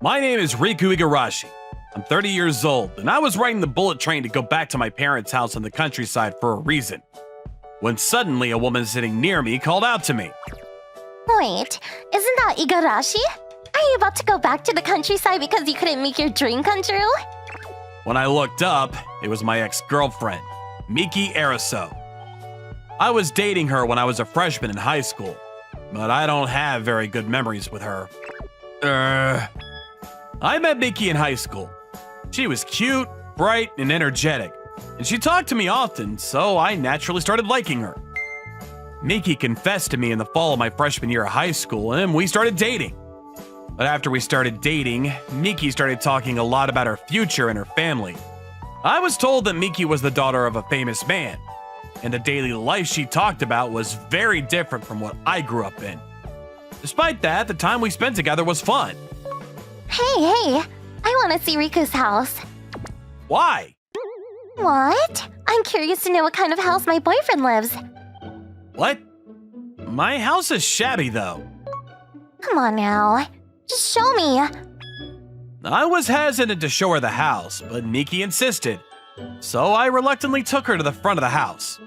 My name is Riku Igarashi. I'm 30 years old, and I was riding the bullet train to go back to my parents' house in the countryside for a reason. When suddenly a woman sitting near me called out to me. Wait, isn't that Igarashi? Are you about to go back to the countryside because you couldn't make your dream come true? When I looked up, it was my ex-girlfriend, Miki Ariso. I was dating her when I was a freshman in high school, but I don't have very good memories with her. I met Miki in high school. She was cute, bright, and energetic, and she talked to me often, so I naturally started liking her. Miki confessed to me in the fall of my freshman year of high school, and we started dating. But after we started dating, Miki started talking a lot about her future and her family. I was told that Miki was the daughter of a famous man, and the daily life she talked about was very different from what I grew up in. Despite that, the time we spent together was fun. Hey, I want to see Riku's house. Why? What? I'm curious to know what kind of house my boyfriend lives. What? My house is shabby, though. Come on now, just show me. I was hesitant to show her the house, but Miki insisted, so I reluctantly took her to the front of the house.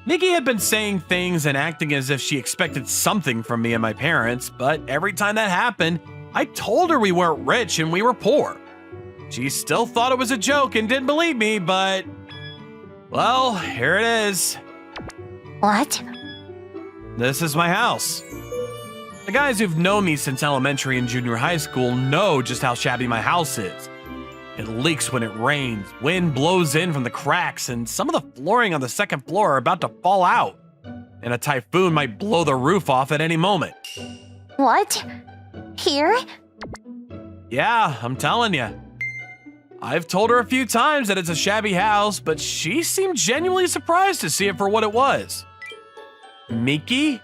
Miki had been saying things and acting as if she expected something from me and my parents, but every time that happened, I told her we weren't rich and we were poor. She still thought it was a joke and didn't believe me, but... well, here it is. What? This is my house. The guys who've known me since elementary and junior high school know just how shabby my house is. It leaks when it rains, wind blows in from the cracks, and some of the flooring on the second floor are about to fall out. And a typhoon might blow the roof off at any moment. What? Here? Yeah, I'm telling you. I've told her a few times that it's a shabby house, but she seemed genuinely surprised to see it for what it was. Miki?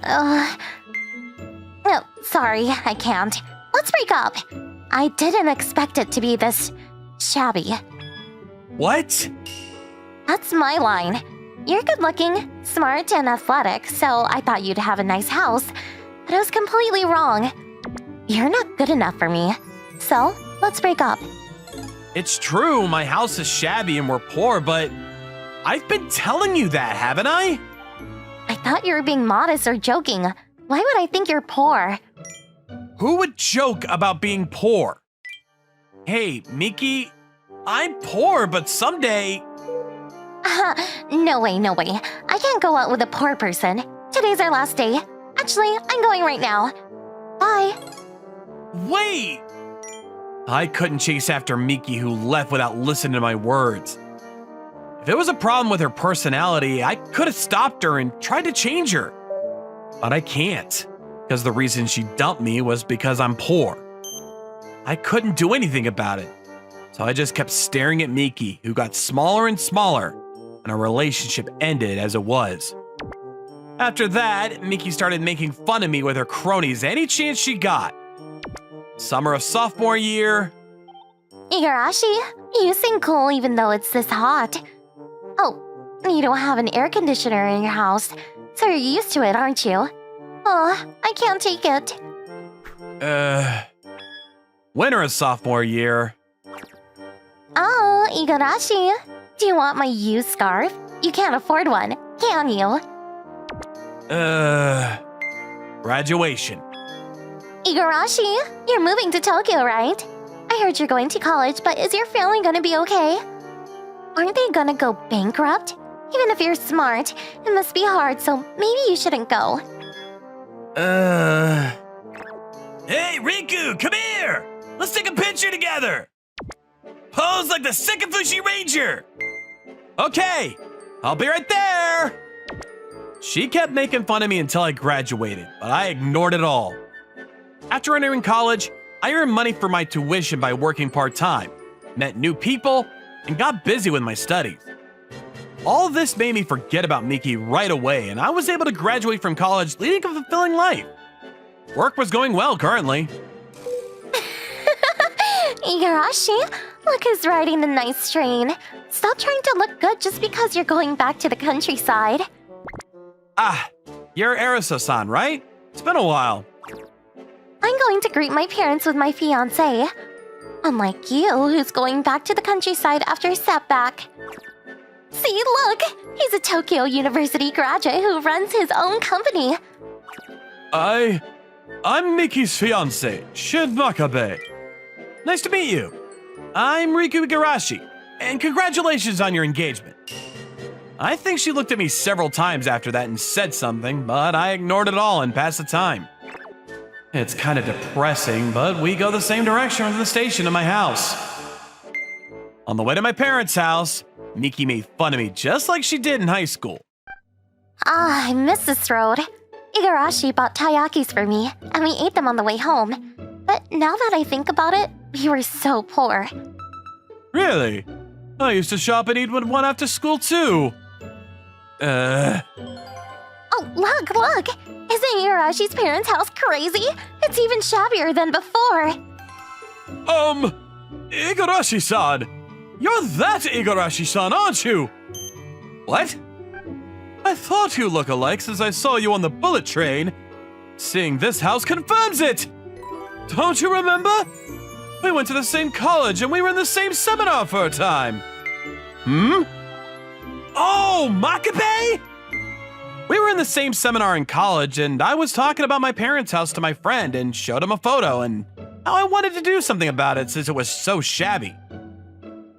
No, sorry, I can't. Let's break up. I didn't expect it to be this shabby. What? That's my line. You're good looking, smart, and athletic, so I thought you'd have a nice house, but I was completely wrong. You're not good enough for me, so let's break up. It's true, my house is shabby and we're poor, but I've been telling you that, haven't I? I thought you were being modest or joking. Why would I think you're poor? Who would joke about being poor? Hey, Miki, I'm poor, but someday... No way. I can't go out with a poor person. Today's our last day. Actually, I'm going right now. Bye. Wait! I couldn't chase after Miki, who left without listening to my words. If it was a problem with her personality, I could have stopped her and tried to change her. But I can't, because the reason she dumped me was because I'm poor. I couldn't do anything about it, so I just kept staring at Miki, who got smaller and smaller, and our relationship ended as it was. After that, Miki started making fun of me with her cronies any chance she got. Summer of sophomore year. Igarashi, you seem cool even though it's this hot. Oh, you don't have an air conditioner in your house, so you're used to it, aren't you? Oh, I can't take it. Winter of sophomore year. Oh, Igarashi, do you want my used scarf? You can't afford one, can you? Graduation. Igarashi, you're moving to Tokyo, right? I heard you're going to college, but is your family gonna be okay? Aren't they gonna go bankrupt? Even if you're smart, it must be hard, so maybe you shouldn't go. Hey, Riku, come here! Let's take a picture together! Pose like the Sekai No Fushigi Ranger! Okay, I'll be right there! She kept making fun of me until I graduated, but I ignored it all. After entering college, I earned money for my tuition by working part-time, met new people, and got busy with my studies. All of this made me forget about Miki right away, and I was able to graduate from college leading a fulfilling life. Work was going well currently. Igarashi, look who's riding the nice train. Stop trying to look good just because you're going back to the countryside. Ah, you're Arisa-san, right? It's been a while. I'm going to greet my parents with my fiancé. Unlike you, who's going back to the countryside after a setback. See, look! He's a Tokyo University graduate who runs his own company. I'm Miki's fiance, Shin Makabe. Nice to meet you. I'm Riku Igarashi, and congratulations on your engagement. I think she looked at me several times after that and said something, but I ignored it all and passed the time. It's kind of depressing, but we go the same direction from the station to my house. On the way to my parents' house, Miki made fun of me just like she did in high school. Ah, I miss this road. Igarashi bought taiyakis for me, and we ate them on the way home. But now that I think about it, we were so poor. Really? I used to shop and eat with one after school too. Oh, look! Isn't Igarashi's parents' house crazy? It's even shabbier than before. Igarashi-san! You're that Igarashi-san, aren't you? What? I thought you look alike since I saw you on the bullet train. Seeing this house confirms it! Don't you remember? We went to the same college and we were in the same seminar for a time. Oh, Makabe? We were in the same seminar in college, and I was talking about my parents' house to my friend and showed him a photo and how I wanted to do something about it since it was so shabby.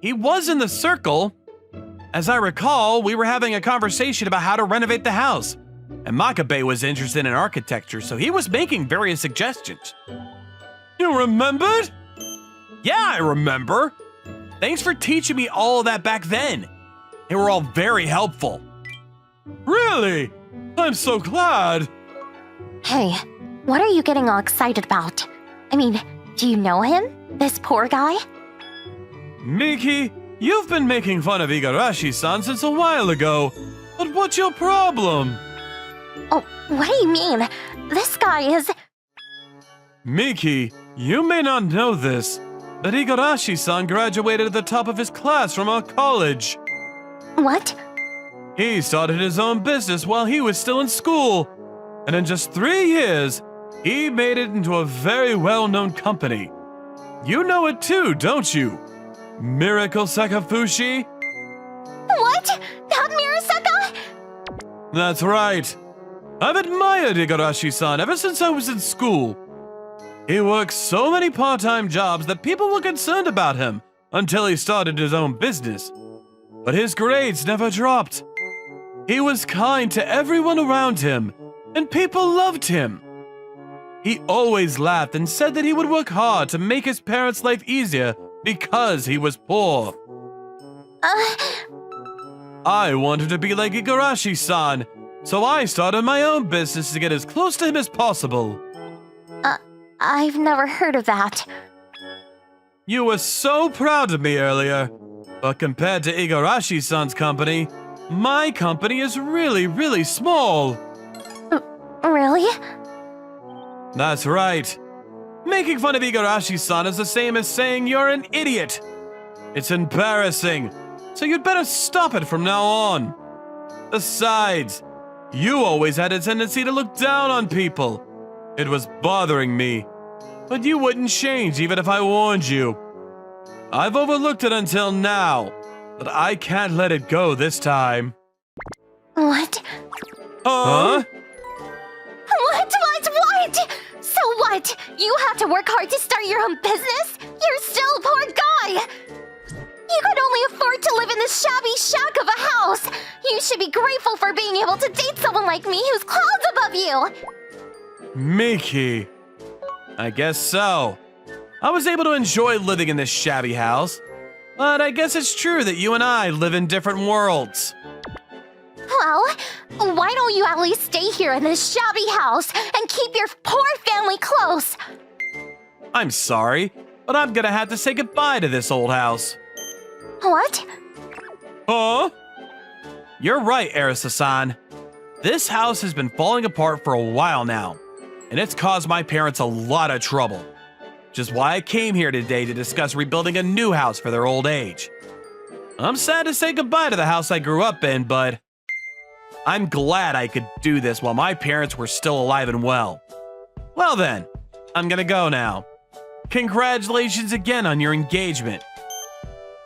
He was in the circle. As I recall, we were having a conversation about how to renovate the house, and Makabe was interested in architecture, so he was making various suggestions. You remembered? Yeah, I remember. Thanks for teaching me all of that back then. They were all very helpful. Really? I'm so glad. Hey, what are you getting all excited about? I mean, do you know him? This poor guy? Miki, you've been making fun of Igarashi-san since a while ago. But what's your problem? Oh, what do you mean? This guy is... Miki, you may not know this, but Igarashi-san graduated at the top of his class from our college. What? He started his own business while he was still in school, and in just 3 years, he made it into a very well-known company. You know it too, don't you? Miracle Sakafushi? What? That Mirasaka? That's right. I've admired Igarashi-san ever since I was in school. He worked so many part-time jobs that people were concerned about him until he started his own business. But his grades never dropped. He was kind to everyone around him, and people loved him. He always laughed and said that he would work hard to make his parents' life easier because he was poor. I wanted to be like Igarashi-san, so I started my own business to get as close to him as possible. I've never heard of that. You were so proud of me earlier, but compared to Igarashi-san's company, my company is really, really small. Really? That's right. Making fun of Igarashi-san is the same as saying you're an idiot. It's embarrassing, so you'd better stop it from now on. Besides, you always had a tendency to look down on people. It was bothering me, but you wouldn't change even if I warned you. I've overlooked it until now, but I can't let it go this time. What? Huh? What? So what? You had to work hard to start your own business? You're still a poor guy! You could only afford to live in this shabby shack of a house! You should be grateful for being able to date someone like me who's clouds above you! Miki. I guess so. I was able to enjoy living in this shabby house, but I guess it's true that you and I live in different worlds. Well, why don't you at least stay here in this shabby house and keep your poor family close? I'm sorry, but I'm gonna have to say goodbye to this old house. What? Huh? You're right, Arisa-san. This house has been falling apart for a while now, and it's caused my parents a lot of trouble. Which is why I came here today to discuss rebuilding a new house for their old age. I'm sad to say goodbye to the house I grew up in, but I'm glad I could do this while my parents were still alive and well. Well then, I'm gonna go now. Congratulations again on your engagement.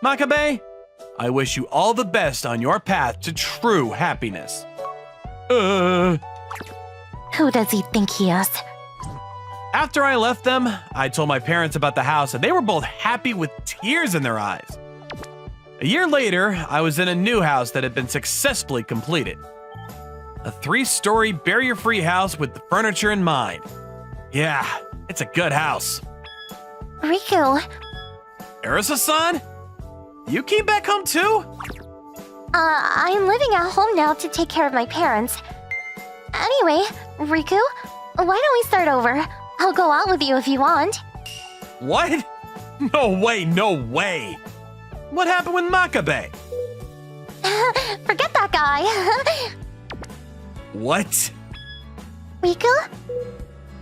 Makabe, I wish you all the best on your path to true happiness. Who does he think he is? After I left them, I told my parents about the house and they were both happy with tears in their eyes. A year later, I was in a new house that had been successfully completed. A 3-story barrier-free house with the furniture in mind. Yeah, it's a good house. Riku, Arisa-san? You came back home too? I'm living at home now to take care of my parents. Anyway, Riku, why don't we start over? I'll go out with you if you want. What? No way, no way. What happened with Makabe? Forget that guy. What? Riku,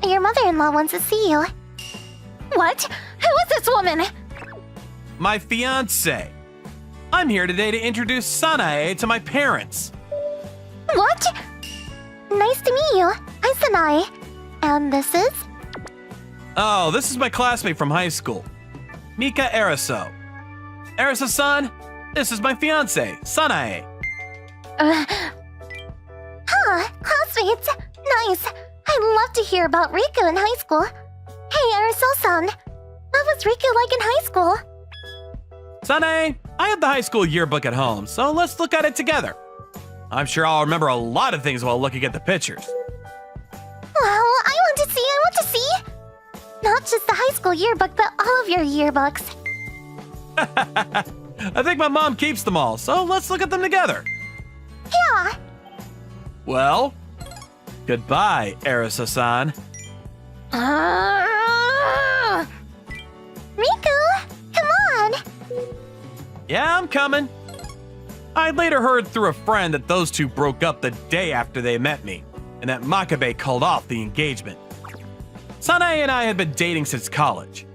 your mother-in-law wants to see you. What? Who is this woman? My fiancé. I'm here today to introduce Sanae to my parents. What? Nice to meet you. I'm Sanae. And this is? Oh, this is my classmate from high school, Mika Ariso. Arisa-san, this is my fiancé, Sanae. Classmates. Nice. I'd love to hear about Riku in high school. Hey, Ariso-san. What was Riku like in high school? Sanae, I have the high school yearbook at home, so let's look at it together. I'm sure I'll remember a lot of things while looking at the pictures. Well, I want to see. Not just the high school yearbook, but all of your yearbooks. I think my mom keeps them all, so let's look at them together. Yeah. Well, goodbye, Arisa-san. Riku, come on. Yeah, I'm coming. I later heard through a friend that those two broke up the day after they met me, and that Makabe called off the engagement. Sanae and I had been dating since college.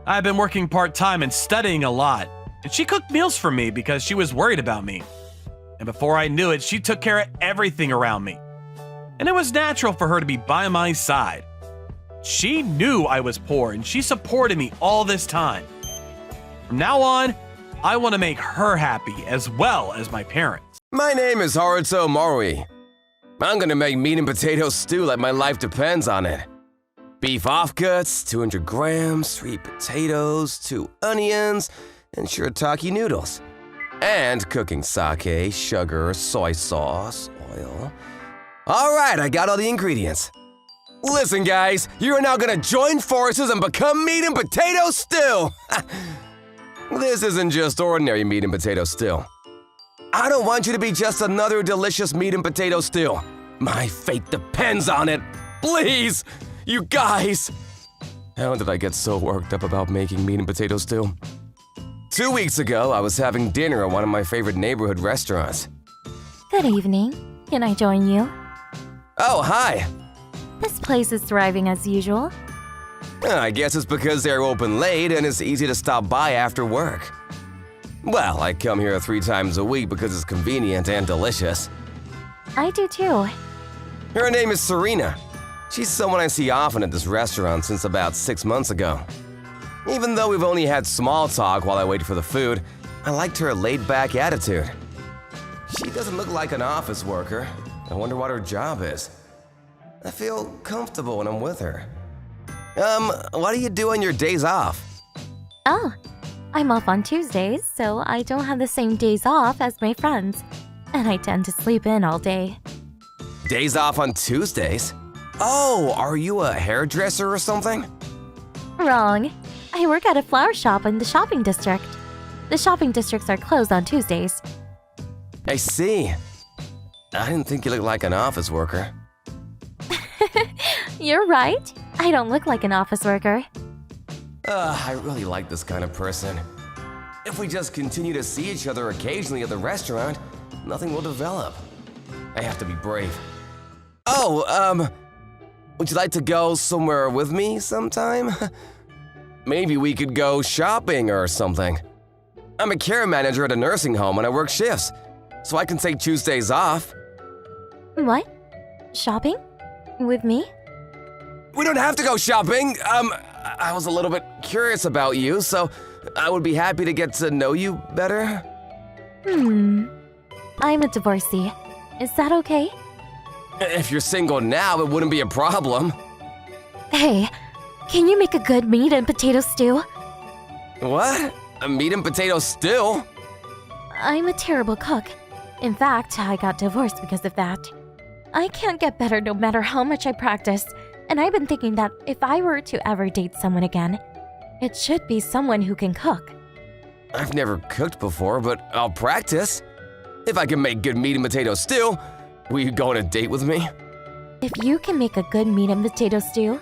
I had been working part-time and studying a lot, and she cooked meals for me because she was worried about me. And before I knew it, she took care of everything around me. And it was natural for her to be by my side. She knew I was poor, and she supported me all this time. From now on, I want to make her happy as well as my parents. My name is Haruto Marui. I'm gonna make meat and potato stew like my life depends on it. Beef offcuts, 200 grams, 3 potatoes, 2 onions, and shirataki noodles. And cooking sake, sugar, soy sauce, oil. Alright, I got all the ingredients. Listen guys, you are now gonna join forces and become meat and potato stew! This isn't just ordinary meat and potato stew. I don't want you to be just another delicious meat and potato stew. My fate depends on it. Please, you guys. How did I get so worked up about making meat and potato stew? 2 weeks ago, I was having dinner at one of my favorite neighborhood restaurants. Good evening. Can I join you? Oh, hi. This place is thriving as usual. I guess it's because they're open late and it's easy to stop by after work. Well, I come here 3 times a week because it's convenient and delicious. I do too. Her name is Serena. She's someone I see often at this restaurant since about 6 months ago. Even though we've only had small talk while I wait for the food, I liked her laid-back attitude. She doesn't look like an office worker. I wonder what her job is. I feel comfortable when I'm with her. What do you do on your days off? Oh, I'm off on Tuesdays, so I don't have the same days off as my friends. And I tend to sleep in all day. Days off on Tuesdays? Oh, are you a hairdresser or something? Wrong. I work at a flower shop in the shopping district. The shopping districts are closed on Tuesdays. I see. I didn't think you looked like an office worker. You're right. I don't look like an office worker. I really like this kind of person. If we just continue to see each other occasionally at the restaurant, nothing will develop. I have to be brave. Oh, would you like to go somewhere with me sometime? Maybe we could go shopping or something. I'm a care manager at a nursing home and I work shifts, so I can take Tuesdays off. What? Shopping? With me? We don't have to go shopping. I was a little bit curious about you, so I would be happy to get to know you better. I'm a divorcee. Is that okay? If you're single now, it wouldn't be a problem. Hey, can you make a good meat and potato stew? What? A meat and potato stew? I'm a terrible cook. In fact, I got divorced because of that. I can't get better no matter how much I practice, and I've been thinking that if I were to ever date someone again, it should be someone who can cook. I've never cooked before, but I'll practice. If I can make good meat and potato stew, will you go on a date with me? If you can make a good meat and potato stew,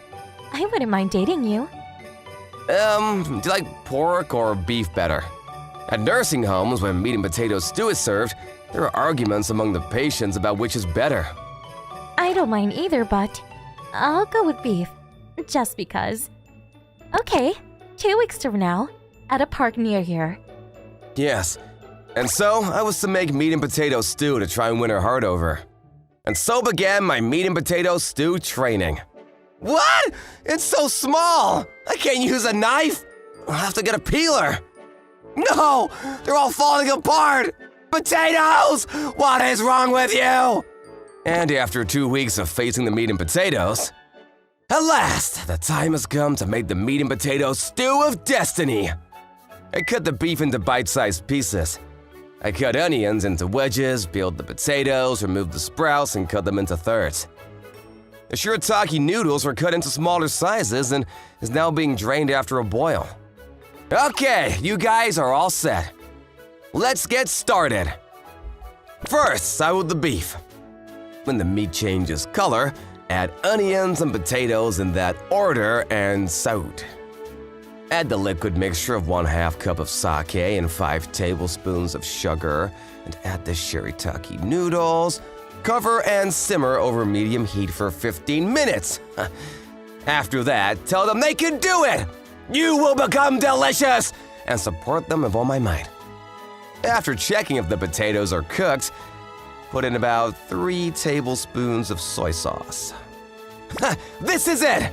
I wouldn't mind dating you. Do you like pork or beef better? At nursing homes, when meat and potato stew is served, there are arguments among the patients about which is better. I don't mind either, but I'll go with beef. Just because. Okay, 2 weeks from now, at a park near here. Yes, and so I was to make meat and potato stew to try and win her heart over. And so began my meat and potato stew training. What? It's so small! I can't use a knife! I'll have to get a peeler. No! They're all falling apart! Potatoes! What is wrong with you? And after 2 weeks of facing the meat and potatoes, at last, the time has come to make the meat and potato stew of destiny. I cut the beef into bite-sized pieces. I cut onions into wedges, peeled the potatoes, removed the sprouts, and cut them into thirds. The shirataki noodles were cut into smaller sizes and is now being drained after a boil. Okay, you guys are all set. Let's get started. First, start with the beef. When the meat changes color, add onions and potatoes in that order and saute. Add the liquid mixture of 1/2 cup of sake and 5 tablespoons of sugar, and add the shirataki noodles. Cover and simmer over medium heat for 15 minutes. After that, tell them they can do it! You will become delicious! And support them with all my might. After checking if the potatoes are cooked, put in about 3 tablespoons of soy sauce. This is it!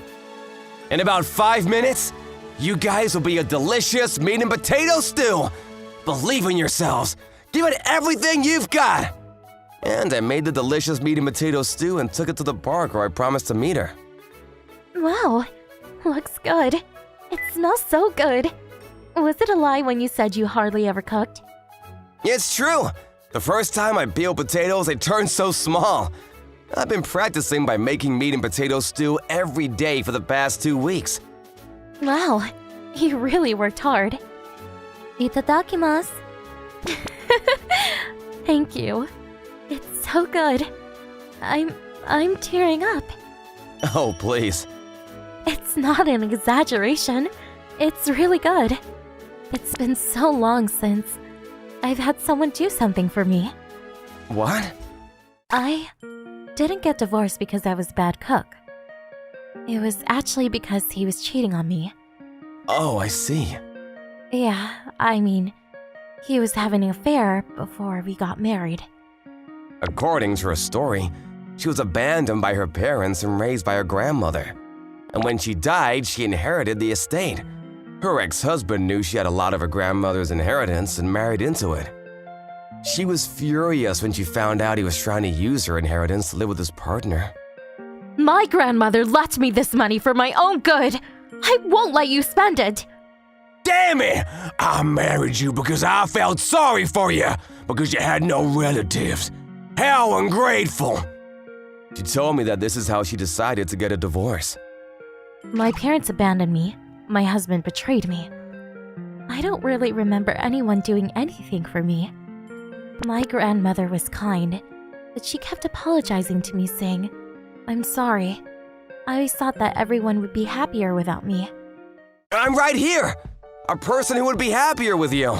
In about 5 minutes, you guys will be a delicious meat and potato stew! Believe in yourselves! Give it everything you've got! And I made the delicious meat and potato stew and took it to the park where I promised to meet her. Wow, looks good. It smells so good. Was it a lie when you said you hardly ever cooked? It's true! The first time I peeled potatoes, they turned so small. I've been practicing by making meat and potato stew every day for the past 2 weeks. Wow, you really worked hard. Itadakimasu. Thank you. It's so good. I'm tearing up. Oh, please. It's not an exaggeration. It's really good. It's been so long since I've had someone do something for me. What? I didn't get divorced because I was a bad cook. It was actually because he was cheating on me. Oh, I see. Yeah, I mean, he was having an affair before we got married. According to her story, she was abandoned by her parents and raised by her grandmother. And when she died, she inherited the estate. Her ex-husband knew she had a lot of her grandmother's inheritance and married into it. She was furious when she found out he was trying to use her inheritance to live with his partner. My grandmother left me this money for my own good. I won't let you spend it. Damn it! I married you because I felt sorry for you, because you had no relatives. How ungrateful! She told me that this is how she decided to get a divorce. My parents abandoned me. My husband betrayed me. I don't really remember anyone doing anything for me. My grandmother was kind, but she kept apologizing to me, saying, "I'm sorry. I always thought that everyone would be happier without me." I'm right here! A person who would be happier with you.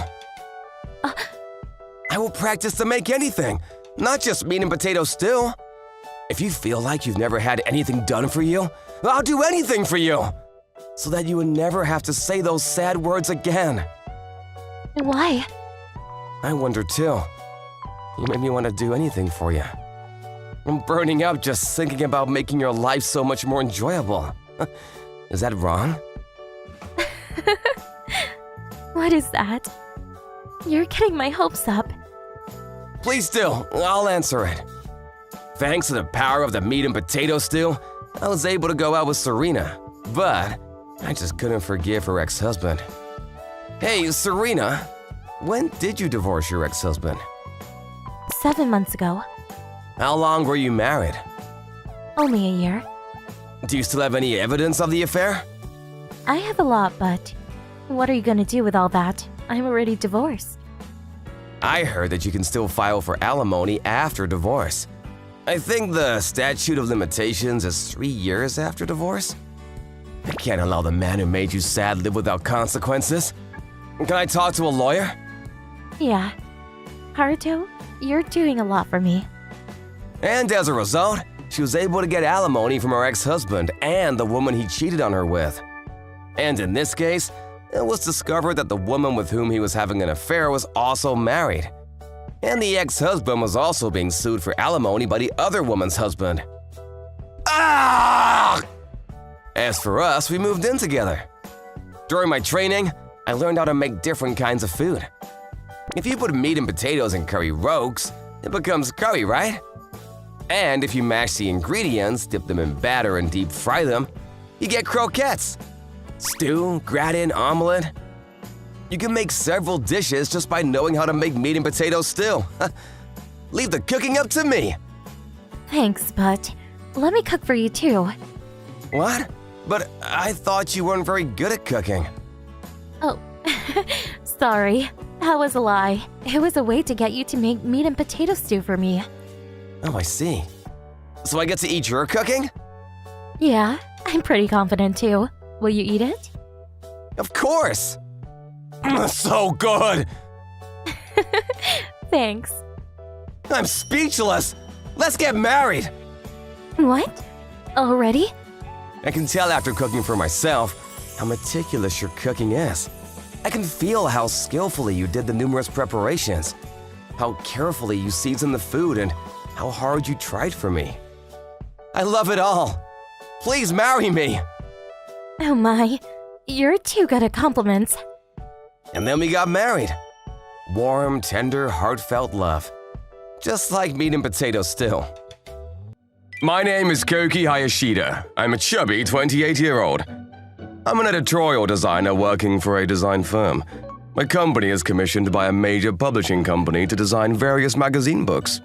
I will practice to make anything, not just meat and potato stew. If you feel like you've never had anything done for you, I'll do anything for you, so that you would never have to say those sad words again. Why? I wonder too. You made me want to do anything for you. I'm burning up just thinking about making your life so much more enjoyable. Is that wrong? What is that? You're getting my hopes up. Please do. I'll answer it. Thanks to the power of the meat and potato stew, I was able to go out with Serena. But I just couldn't forgive her ex-husband. Hey, Serena, when did you divorce your ex-husband? 7 months ago. How long were you married? Only a year. Do you still have any evidence of the affair? I have a lot, but what are you gonna do with all that? I'm already divorced. I heard that you can still file for alimony after divorce. I think the statute of limitations is 3 years after divorce. I can't allow the man who made you sad live without consequences. Can I talk to a lawyer? Yeah. Haruto, you're doing a lot for me. And as a result, she was able to get alimony from her ex-husband and the woman he cheated on her with. And in this case, it was discovered that the woman with whom he was having an affair was also married. And the ex-husband was also being sued for alimony by the other woman's husband. Ah! As for us, we moved in together. During my training, I learned how to make different kinds of food. If you put meat and potatoes in curry roques, it becomes curry, right? And if you mash the ingredients, dip them in batter and deep fry them, you get croquettes. Stew, gratin, omelet. You can make several dishes just by knowing how to make meat and potato stew. Leave the cooking up to me. Thanks, but let me cook for you too. What? But I thought you weren't very good at cooking. Oh, sorry. That was a lie. It was a way to get you to make meat and potato stew for me. Oh, I see. So I get to eat your cooking? Yeah, I'm pretty confident too. Will you eat it? Of course! So good! Thanks. I'm speechless! Let's get married! What? Already? I can tell after cooking for myself how meticulous your cooking is. I can feel how skillfully you did the numerous preparations, how carefully you seasoned the food, and how hard you tried for me. I love it all. Please marry me. Oh my, you're too good at compliments. And then we got married. Warm, tender, heartfelt love. Just like meat and potato stew. My name is Koki Hayashida. I'm a chubby 28-year-old. I'm an editorial designer working for a design firm. My company is commissioned by a major publishing company to design various magazine books.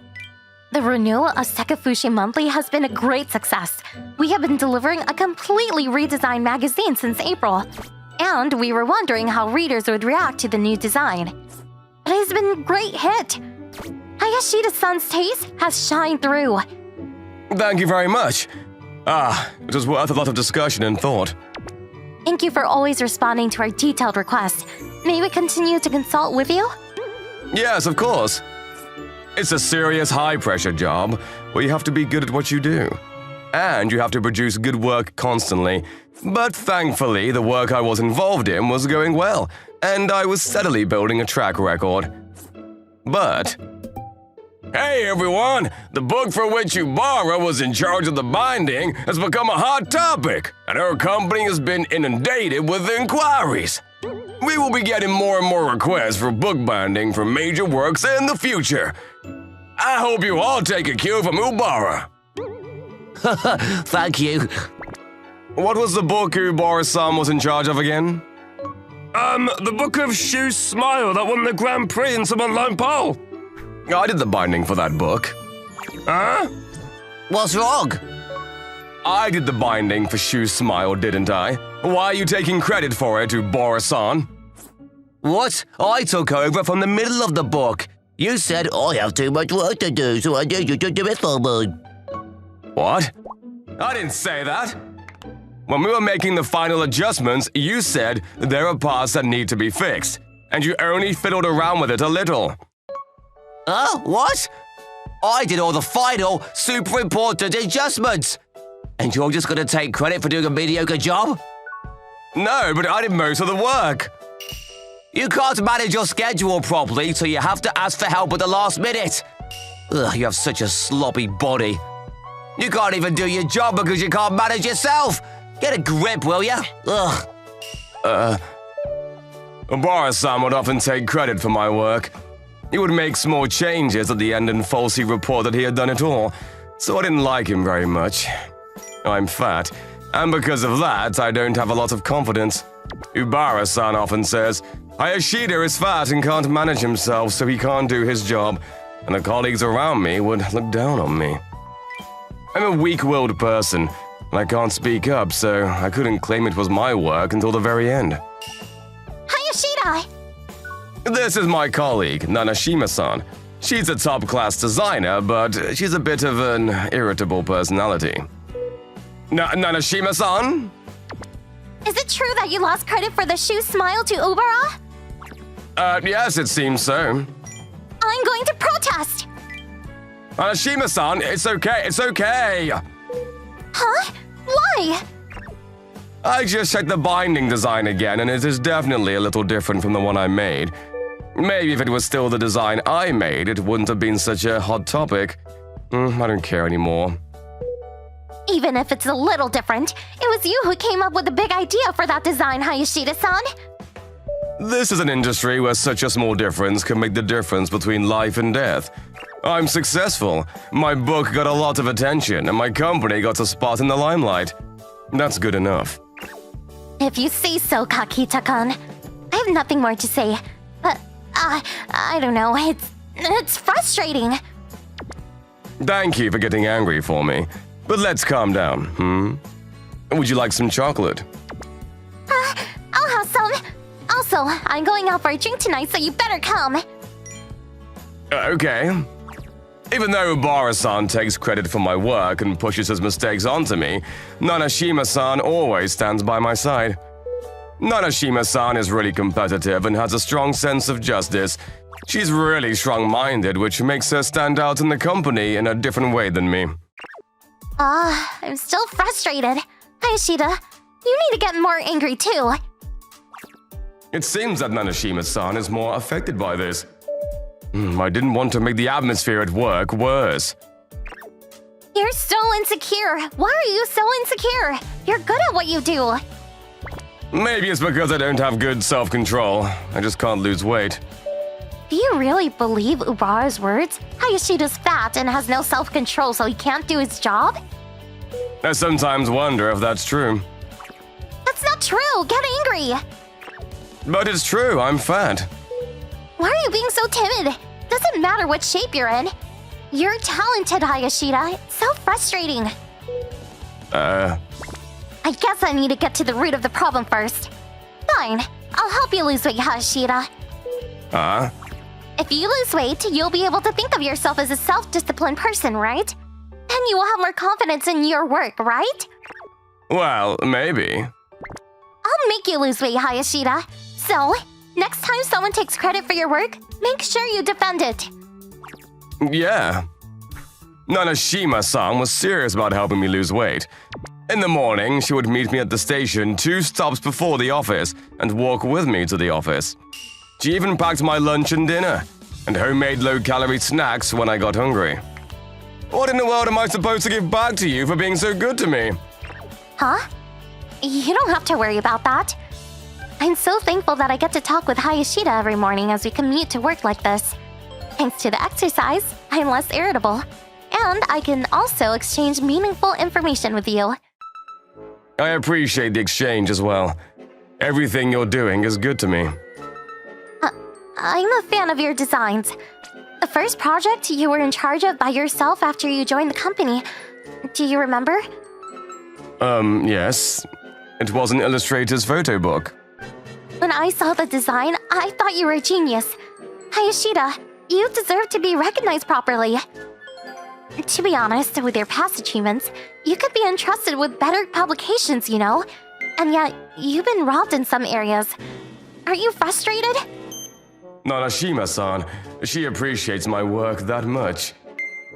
The renewal of Sekafushi Monthly has been a great success. We have been delivering a completely redesigned magazine since April. And we were wondering how readers would react to the new design. It has been a great hit. Hayashida-san's taste has shined through. Thank you very much. It was worth a lot of discussion and thought. Thank you for always responding to our detailed requests. May we continue to consult with you? Yes, of course. It's a serious, high-pressure job where you have to be good at what you do. And you have to produce good work constantly. But thankfully, the work I was involved in was going well, and I was steadily building a track record. But... Hey everyone! The book for which Yubara was in charge of the binding has become a hot topic, and our company has been inundated with inquiries. We will be getting more and more requests for book binding for major works in the future. I hope you all take a cue from Ubara. Thank you. What was the book Ubara-san was in charge of again? The book of Shu's Smile that won the Grand Prix in some online poll. I did the binding for that book. Huh? What's wrong? I did the binding for Shu's Smile, didn't I? Why are you taking credit for it, Ubara-san? What? I took over from the middle of the book. You said I have too much work to do, so I need you to do it for me. What? I didn't say that. When we were making the final adjustments, you said there are parts that need to be fixed, and you only fiddled around with it a little. Huh? What? I did all the final, super important adjustments. And you're just gonna take credit for doing a mediocre job? No, but I did most of the work. You can't manage your schedule properly, so you have to ask for help at the last minute. Ugh, you have such a sloppy body. You can't even do your job because you can't manage yourself. Get a grip, will you? Ugh. Obara-san would often take credit for my work. He would make small changes at the end and falsely report that he had done it all, so I didn't like him very much. I'm fat, and because of that, I don't have a lot of confidence. Ubara-san often says, Hayashida is fat and can't manage himself, so he can't do his job, and the colleagues around me would look down on me. I'm a weak-willed person, and I can't speak up, so I couldn't claim it was my work until the very end. Hayashida! This is my colleague, Nanashima-san. She's a top-class designer, but she's a bit of an irritable personality. Nanashima-san? Is it true that you lost credit for the shoe smile to Ubara? Yes, it seems so. I'm going to protest! Nanashima-san, it's okay. Huh? Why? I just checked the binding design again, and it is definitely a little different from the one I made. Maybe if it was still the design I made, it wouldn't have been such a hot topic. I don't care anymore. Even if it's a little different, it was you who came up with the big idea for that design, Hayashida-san. This is an industry where such a small difference can make the difference between life and death. I'm successful. My book got a lot of attention, and my company got a spot in the limelight. That's good enough. If you say so, Kakita-kun. I have nothing more to say, but I don't know, it's frustrating. Thank you for getting angry for me, but let's calm down, Would you like some chocolate? I'll have some. Also, I'm going out for a drink tonight, so you better come. Okay. Even though Ubara-san takes credit for my work and pushes his mistakes onto me, Nanashima-san always stands by my side. Nanashima-san is really competitive and has a strong sense of justice. She's really strong-minded, which makes her stand out in the company in a different way than me. I'm still frustrated. Hayashida, you need to get more angry too. It seems that Nanashima-san is more affected by this. I didn't want to make the atmosphere at work worse. You're so insecure. Why are you so insecure? You're good at what you do. Maybe it's because I don't have good self-control. I just can't lose weight. Do you really believe Ubara's words? Hayashida's fat and has no self-control, so he can't do his job? I sometimes wonder if that's true. That's not true. Get angry. But it's true, I'm fat. Why are you being so timid? Doesn't matter what shape you're in. You're talented, Hayashida. It's so frustrating. I guess I need to get to the root of the problem first. Fine. I'll help you lose weight, Hayashida. If you lose weight, you'll be able to think of yourself as a self-disciplined person, right? Then you will have more confidence in your work, right? Well, maybe. I'll make you lose weight, Hayashida. So, next time someone takes credit for your work, make sure you defend it. Yeah. Nanashima-san was serious about helping me lose weight. In the morning, she would meet me at the station 2 stops before the office and walk with me to the office. She even packed my lunch and dinner, and homemade low-calorie snacks when I got hungry. What in the world am I supposed to give back to you for being so good to me? Huh? You don't have to worry about that. I'm so thankful that I get to talk with Hayashida every morning as we commute to work like this. Thanks to the exercise, I'm less irritable. And I can also exchange meaningful information with you. I appreciate the exchange as well. Everything you're doing is good to me. I'm a fan of your designs. The first project you were in charge of by yourself after you joined the company. Do you remember? Yes. It was an illustrator's photo book. When I saw the design, I thought you were a genius. Hayashida, you deserve to be recognized properly. To be honest, with your past achievements, you could be entrusted with better publications, you know? And yet, you've been robbed in some areas. Aren't you frustrated? Nanashima-san, she appreciates my work that much.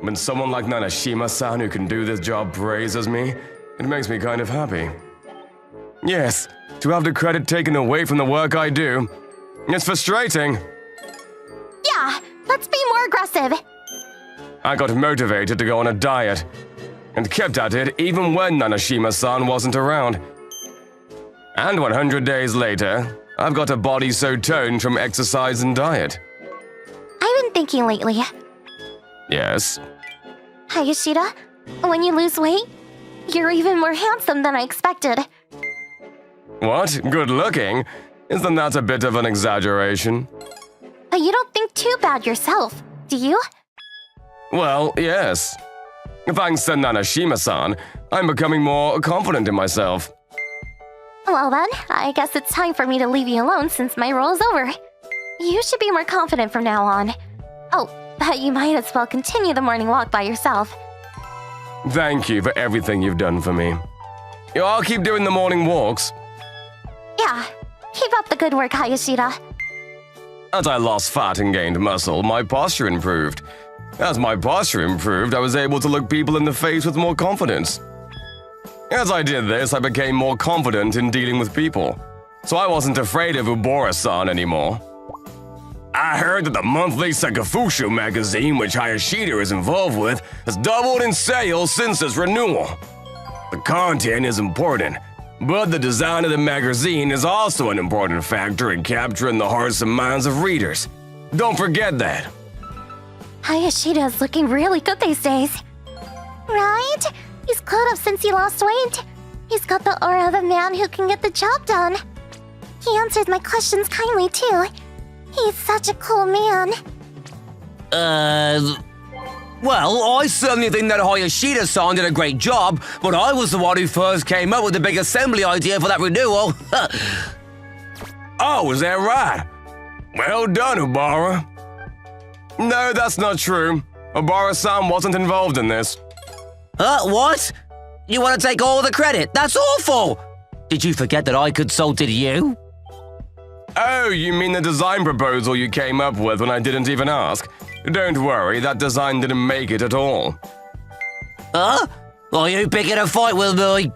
When someone like Nanashima-san who can do this job praises me, it makes me kind of happy. Yes, to have the credit taken away from the work I do, It's frustrating. Yeah, let's be more aggressive. I got motivated to go on a diet, and kept at it even when Nanashima-san wasn't around. And 100 days later, I've got a body so toned from exercise and diet. I've been thinking lately. Yes? Hayashida, when you lose weight, you're even more handsome than I expected. What? Good looking? Isn't that a bit of an exaggeration? But you don't think too bad yourself, do you? Well, yes. Thanks to Nanashima-san, I'm becoming more confident in myself. Well then, I guess it's time for me to leave you alone since my role is over. You should be more confident from now on. Oh, but you might as well continue the morning walk by yourself. Thank you for everything you've done for me. I'll keep doing the morning walks. Yeah, keep up the good work, Hayashida. As I lost fat and gained muscle, my posture improved. As my posture improved, I was able to look people in the face with more confidence. As I did this, I became more confident in dealing with people, so I wasn't afraid of Ubora-san anymore. I heard that the monthly Sekifushu magazine, which Hayashida is involved with, has doubled in sales since its renewal. The content is important, but the design of the magazine is also an important factor in capturing the hearts and minds of readers. Don't forget that. Hayashida is looking really good these days. Right? He's glowed up since he lost weight. He's got the aura of a man who can get the job done. He answers my questions kindly, too. He's such a cool man. Well, I certainly think that Hayashida-san did a great job, but I was the one who first came up with the big assembly idea for that renewal. Oh, is that right? Well done, Ubara. No, that's not true. Ubara-san wasn't involved in this. What? You want to take all the credit? That's awful! Did you forget that I consulted you? Oh, you mean the design proposal you came up with when I didn't even ask? Don't worry, that design didn't make it at all. Huh? Are you picking a fight with me?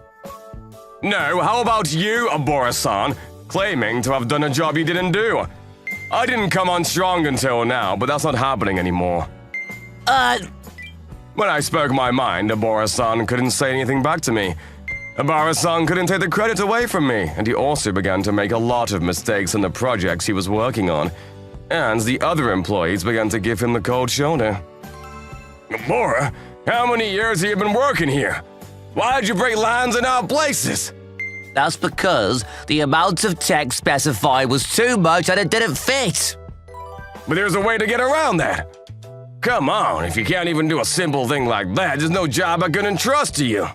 No, how about you, Ubara-san, claiming to have done a job you didn't do? I didn't come on strong until now, but that's not happening anymore. When I spoke my mind, Ubara-san couldn't say anything back to me. Ubara-san couldn't take the credit away from me, and he also began to make a lot of mistakes in the projects he was working on. And the other employees began to give him the cold shoulder. Ubara, how many years have you been working here? Why'd you break lines in our places? That's because the amount of text specified was too much and it didn't fit. But there's a way to get around that. Come on, if you can't even do a simple thing like that, there's no job I can entrust to you.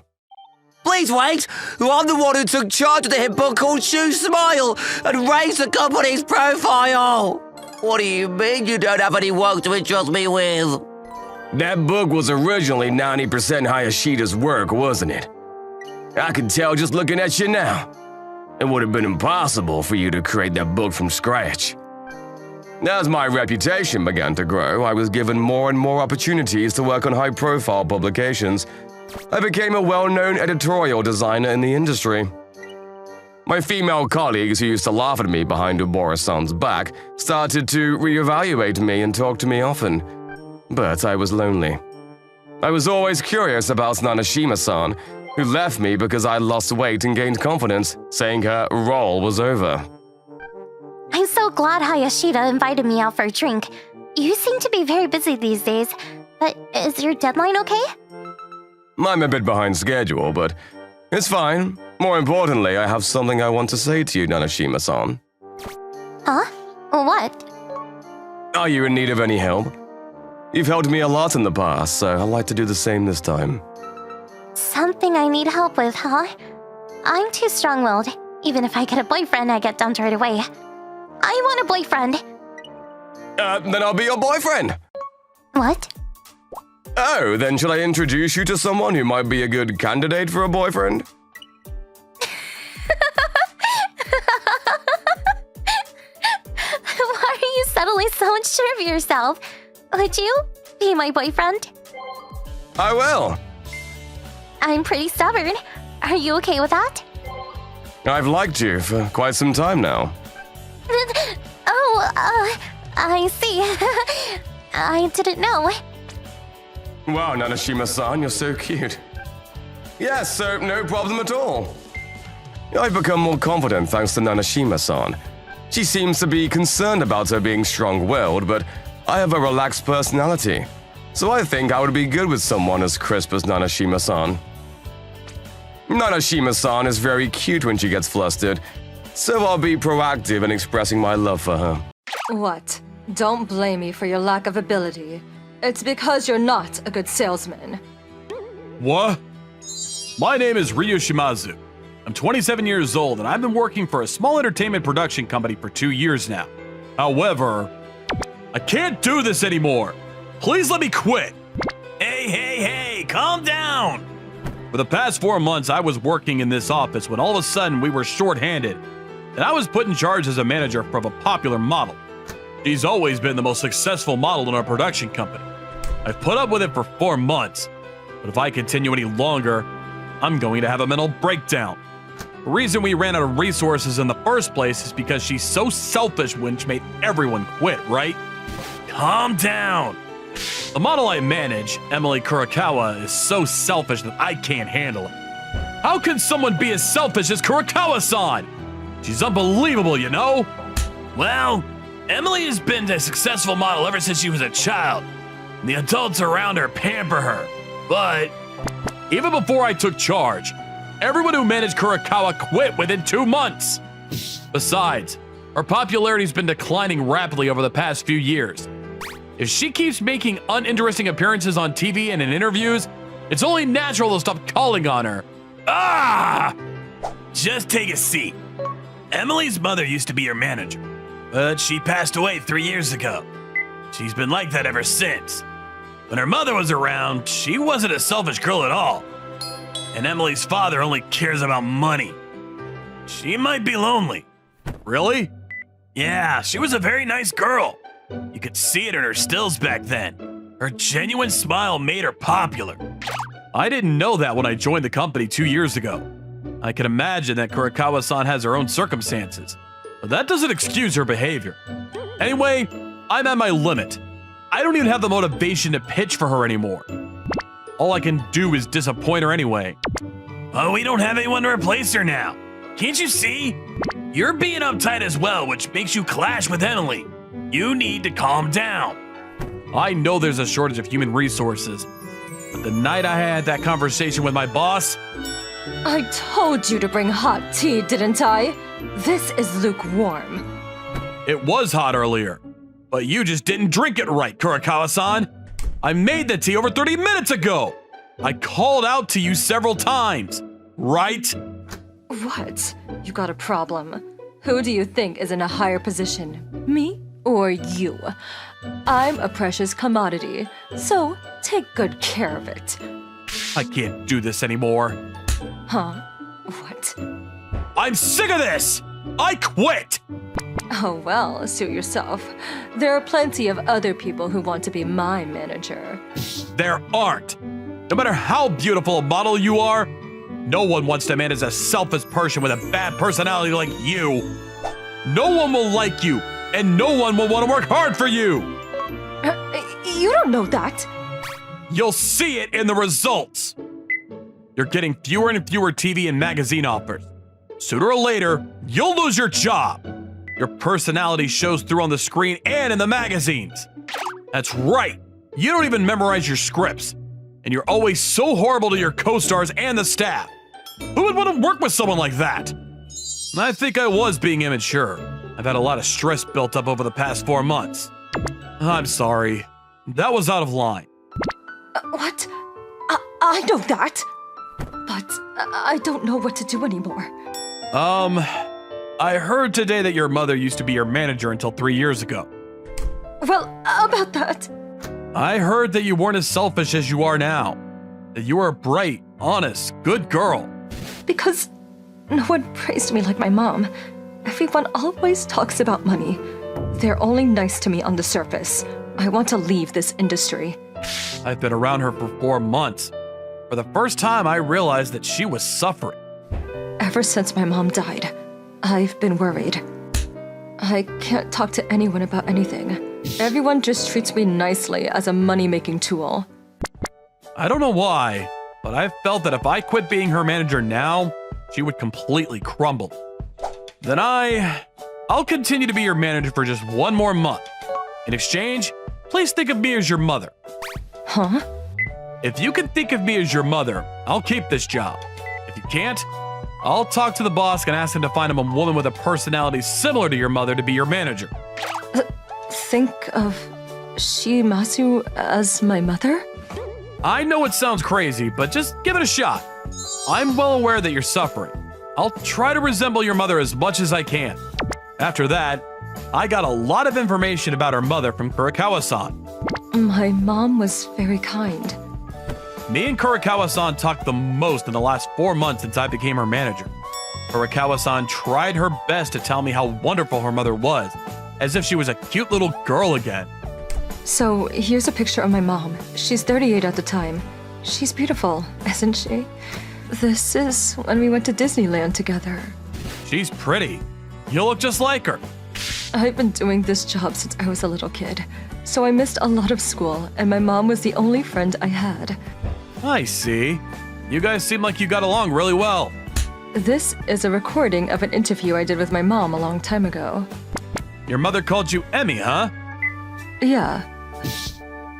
Please wait! I'm the one who took charge of the hit book called Shoe Smile and raised the company's profile! What do you mean you don't have any work to entrust me with? That book was originally 90% Hayashida's work, wasn't it? I can tell just looking at you now. It would have been impossible for you to create that book from scratch. As my reputation began to grow, I was given more and more opportunities to work on high-profile publications. I became a well-known editorial designer in the industry. My female colleagues who used to laugh at me behind Ubara-san's back started to reevaluate me and talk to me often. But I was lonely. I was always curious about Nanashima-san, who left me because I lost weight and gained confidence, saying her role was over. I'm so glad Hayashida invited me out for a drink. You seem to be very busy these days, but is your deadline okay? I'm a bit behind schedule, but it's fine. More importantly, I have something I want to say to you, Nanashima-san. Huh? What? Are you in need of any help? You've helped me a lot in the past, so I'd like to do the same this time. Something I need help with, huh? I'm too strong-willed. Even if I get a boyfriend, I get dumped right away. I want a boyfriend. Then I'll be your boyfriend. What? Oh, then should I introduce you to someone who might be a good candidate for a boyfriend? Why are you suddenly so unsure of yourself? Would you be my boyfriend? I will. I'm pretty stubborn. Are you okay with that? I've liked you for quite some time now. Oh, I see. I didn't know. Wow, Nanashima-san, you're so cute. Yes, so no problem at all. I've become more confident thanks to Nanashima-san. She seems to be concerned about her being strong-willed, but I have a relaxed personality. So I think I would be good with someone as crisp as Nanashima-san. Nanashima-san is very cute when she gets flustered, so I'll be proactive in expressing my love for her. What? Don't blame me for your lack of ability. It's because you're not a good salesman. What? My name is Ryu Shimazu. I'm 27 years old and I've been working for a small entertainment production company for 2 years now. However, I can't do this anymore. Please let me quit. Hey, calm down. For the past 4 months, I was working in this office when all of a sudden we were short-handed, and I was put in charge as a manager of a popular model. She's always been the most successful model in our production company. I've put up with it for 4 months, but if I continue any longer, I'm going to have a mental breakdown. The reason we ran out of resources in the first place is because she's so selfish when she made everyone quit, right? Calm down. The model I manage, Emily Kurokawa, is so selfish that I can't handle it. How can someone be as selfish as Kurokawa-san? She's unbelievable, you know? Well, Emily has been a successful model ever since she was a child. The adults around her pamper her. But even before I took charge, everyone who managed Kurokawa quit within 2 months. Besides, her popularity's been declining rapidly over the past few years. If she keeps making uninteresting appearances on TV and in interviews, it's only natural to stop calling on her. Just take a seat. Emily's mother used to be her manager, but she passed away 3 years ago. She's been like that ever since. When her mother was around, she wasn't a selfish girl at all. And Emily's father only cares about money. She might be lonely. Really? Yeah, she was a very nice girl. You could see it in her stills back then. Her genuine smile made her popular. I didn't know that when I joined the company 2 years ago. I can imagine that Kurokawa-san has her own circumstances, but that doesn't excuse her behavior. Anyway, I'm at my limit. I don't even have the motivation to pitch for her anymore. All I can do is disappoint her anyway. Oh, we don't have anyone to replace her now. Can't you see? You're being uptight as well, which makes you clash with Emily. You need to calm down. I know there's a shortage of human resources, but the night I had that conversation with my boss, I told you to bring hot tea, didn't I? This is lukewarm. it was hot earlier, but you just didn't drink it right, Kurokawa-san. I made the tea over 30 minutes ago. I called out to you several times, right? What? You got a problem. Who do you think is in a higher position? Me or you? I'm a precious commodity, so take good care of it. I can't do this anymore. Huh? What? I'm sick of this! I quit! Oh well, suit yourself. There are plenty of other people who want to be my manager. There aren't. No matter how beautiful a model you are, no one wants to manage a selfish person with a bad personality like you. No one will like you, and no one will want to work hard for you. You don't know that. You'll see it in the results. You're getting fewer and fewer TV and magazine offers. Sooner or later, you'll lose your job. Your personality shows through on the screen and in the magazines. That's right. You don't even memorize your scripts. And you're always so horrible to your co-stars and the staff. Who would want to work with someone like that? I think I was being immature. I've had a lot of stress built up over the past 4 months. I'm sorry. That was out of line. What? I know that. But I don't know what to do anymore. I heard today that your mother used to be your manager until 3 years ago. Well, about that. I heard that you weren't as selfish as you are now. That you were a bright, honest, good girl. Because no one praised me like my mom. Everyone always talks about money. They're only nice to me on the surface. I want to leave this industry. I've been around her for 4 months. For the first time, I realized that she was suffering. Ever since my mom died, I've been worried. I can't talk to anyone about anything. Everyone just treats me nicely as a money-making tool. I don't know why, but I felt that if I quit being her manager now, she would completely crumble. Then I'll continue to be your manager for just one more month. In exchange, please think of me as your mother. Huh? If you can think of me as your mother, I'll keep this job. If you can't, I'll talk to the boss and ask him to find him a woman with a personality similar to your mother to be your manager. Think of Shimazu as my mother? I know it sounds crazy, but just give it a shot. I'm well aware that you're suffering. I'll try to resemble your mother as much as I can. After that, I got a lot of information about her mother from Kurikawa-san. My mom was very kind. Me and Kurikawa-san talked the most in the last 4 months since I became her manager. Kurikawa-san tried her best to tell me how wonderful her mother was, as if she was a cute little girl again. So, here's a picture of my mom. She's 38 at the time. She's beautiful, isn't she? This is when we went to Disneyland together. She's pretty. You look just like her. I've been doing this job since I was a little kid, so I missed a lot of school, and my mom was the only friend I had. I see. You guys seem like you got along really well. This is a recording of an interview I did with my mom a long time ago. Your mother called you Emmy, huh? Yeah.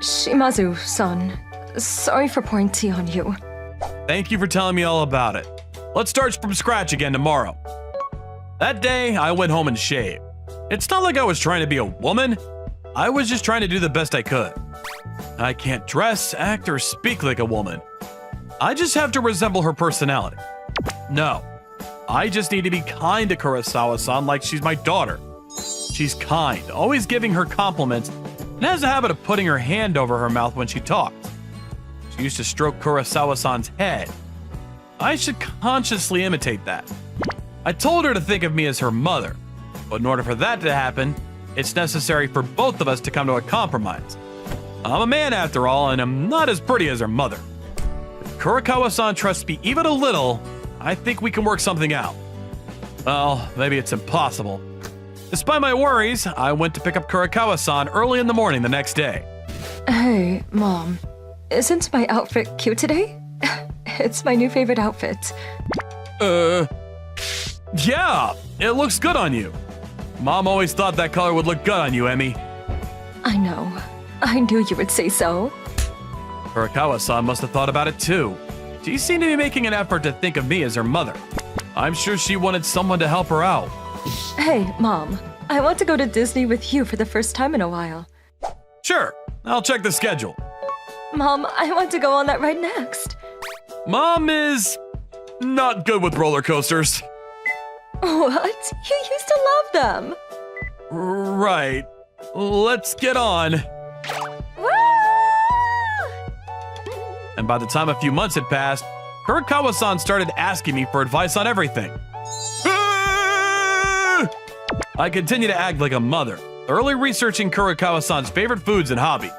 Shimazu-san, sorry for pouring tea on you. Thank you for telling me all about it. Let's start from scratch again tomorrow. That day, I went home and shaved. It's not like I was trying to be a woman. I was just trying to do the best I could. I can't dress, act, or speak like a woman. I just have to resemble her personality. No, I just need to be kind to Kurosawa-san like she's my daughter. She's kind, always giving her compliments, and has a habit of putting her hand over her mouth when she talks. She used to stroke Kurosawa-san's head. I should consciously imitate that. I told her to think of me as her mother, but in order for that to happen, it's necessary for both of us to come to a compromise. I'm a man after all, and I'm not as pretty as her mother. If Kurikawa-san trusts me even a little, I think we can work something out. Well, maybe it's impossible. Despite my worries, I went to pick up Kurikawa-san early in the morning the next day. Hey, Mom. Isn't my outfit cute today? It's my new favorite outfit. Yeah, it looks good on you. Mom always thought that color would look good on you, Emmy. I know. I knew you would say so. Kurikawa-san must have thought about it too. She seemed to be making an effort to think of me as her mother. I'm sure she wanted someone to help her out. Hey, Mom. I want to go to Disney with you for the first time in a while. Sure, I'll check the schedule. Mom, I want to go on that ride next. Mom is not good with roller coasters. What? You used to love them. Right. Let's get on. Woo! And by the time a few months had passed, Kurikawa-san started asking me for advice on everything. I continued to act like a mother, thoroughly researching Kurikawa-san's favorite foods and hobby.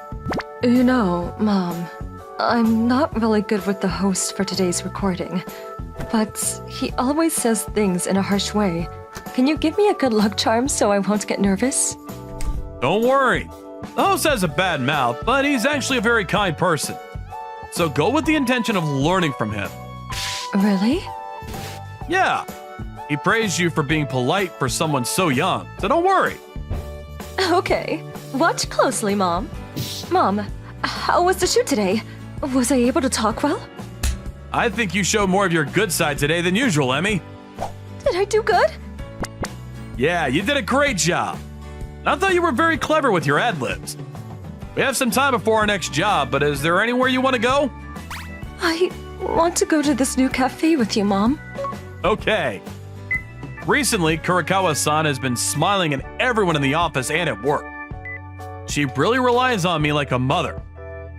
You know, Mom, I'm not really good with the host for today's recording, but he always says things in a harsh way. Can you give me a good luck charm so I won't get nervous? Don't worry. The host has a bad mouth, but he's actually a very kind person. So go with the intention of learning from him. Really? Yeah. He praised you for being polite for someone so young, so don't worry. Okay. Watch closely, Mom. Mom, how was the shoot today? Was I able to talk well? I think you showed more of your good side today than usual, Emmy. Did I do good? Yeah, you did a great job. I thought you were very clever with your ad-libs. We have some time before our next job, but is there anywhere you want to go? I want to go to this new cafe with you, Mom. Okay. Recently, Kurikawa-san has been smiling at everyone in the office and at work. She really relies on me like a mother,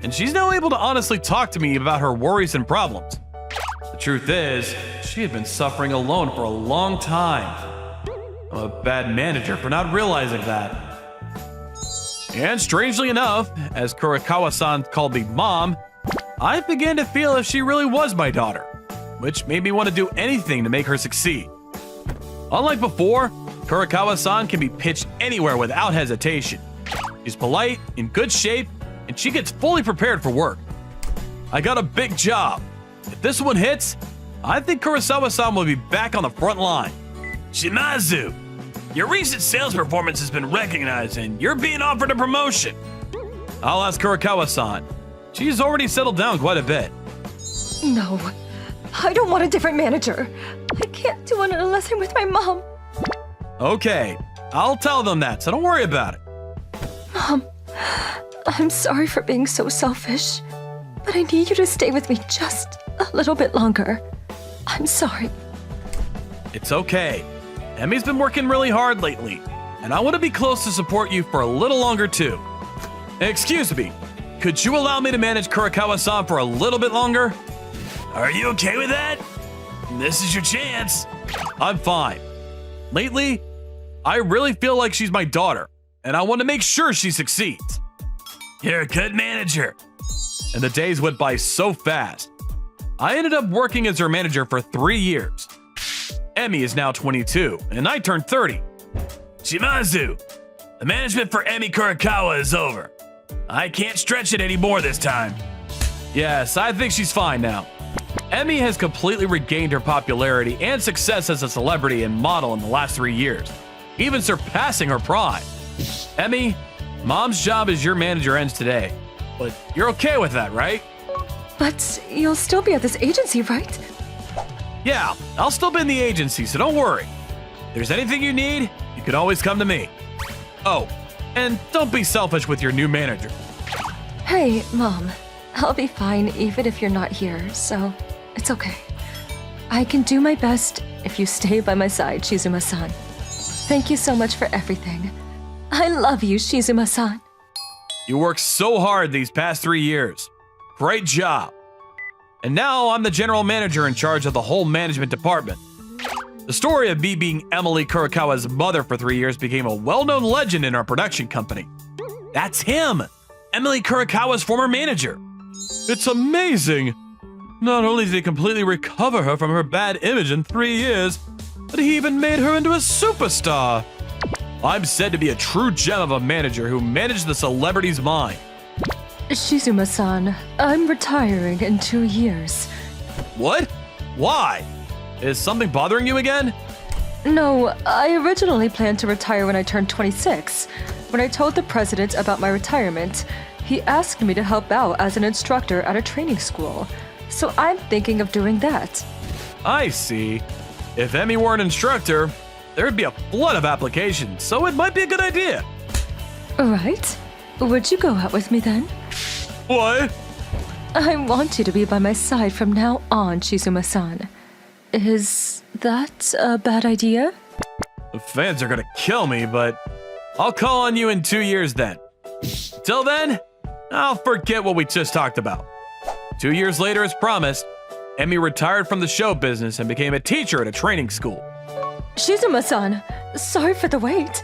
and she's now able to honestly talk to me about her worries and problems. The truth is, she had been suffering alone for a long time. I'm a bad manager for not realizing that. And strangely enough, as Kurikawa-san called me Mom, I began to feel if she really was my daughter, which made me want to do anything to make her succeed. Unlike before, Kurakawa-san can be pitched anywhere without hesitation. She's polite, in good shape, and she gets fully prepared for work. I got a big job. If this one hits, I think Kurosawa-san will be back on the front line. Shimazu, your recent sales performance has been recognized and you're being offered a promotion. I'll ask Kurokawa-san. She's already settled down quite a bit. No, I don't want a different manager. I can't do it unless I'm with my mom. Okay, I'll tell them that, so don't worry about it. Mom, I'm sorry for being so selfish, but I need you to stay with me just a little bit longer. I'm sorry. It's okay. Emmy's been working really hard lately, and I want to be close to support you for a little longer too. Excuse me, could you allow me to manage Kurokawa-san for a little bit longer? Are you okay with that? This is your chance. I'm fine. Lately, I really feel like she's my daughter, and I want to make sure she succeeds. You're a good manager. And the days went by so fast. I ended up working as her manager for 3 years. Emmy is now 22, and I turned 30. Shimazu, the management for Emmy Kurakawa is over. I can't stretch it anymore this time. Yes, I think she's fine now. Emmy has completely regained her popularity and success as a celebrity and model in the last 3 years, even surpassing her prime. Emmy, Mom's job as your manager ends today, but you're okay with that, right? But you'll still be at this agency, right? Yeah, I'll still be in the agency, so don't worry. If there's anything you need, you can always come to me. Oh, and don't be selfish with your new manager. Hey, Mom. I'll be fine even if you're not here, so it's okay. I can do my best if you stay by my side, Shizuma-san. Thank you so much for everything. I love you, Shizuma-san. You worked so hard these past 3 years. Great job. And now I'm the general manager in charge of the whole management department. The story of me being Emily Kurakawa's mother for 3 years became a well-known legend in our production company. That's him, Emily Kurakawa's former manager. It's amazing. Not only did he completely recover her from her bad image in 3 years, but he even made her into a superstar. I'm said to be a true gem of a manager who managed the celebrity's mind. Shizuma-san, I'm retiring in 2 years. What? Why? Is something bothering you again? No, I originally planned to retire when I turned 26. When I told the president about my retirement, he asked me to help out as an instructor at a training school. So I'm thinking of doing that. I see. If Emmy were an instructor, there'd be a flood of applications, so it might be a good idea. Right? Would you go out with me then? What? I want you to be by my side from now on, Shizuma-san. Is that a bad idea? The fans are gonna kill me, but I'll call on you in 2 years then. Till then, I'll forget what we just talked about. 2 years later, as promised, Emmy retired from the show business and became a teacher at a training school. Shizuma-san, sorry for the wait.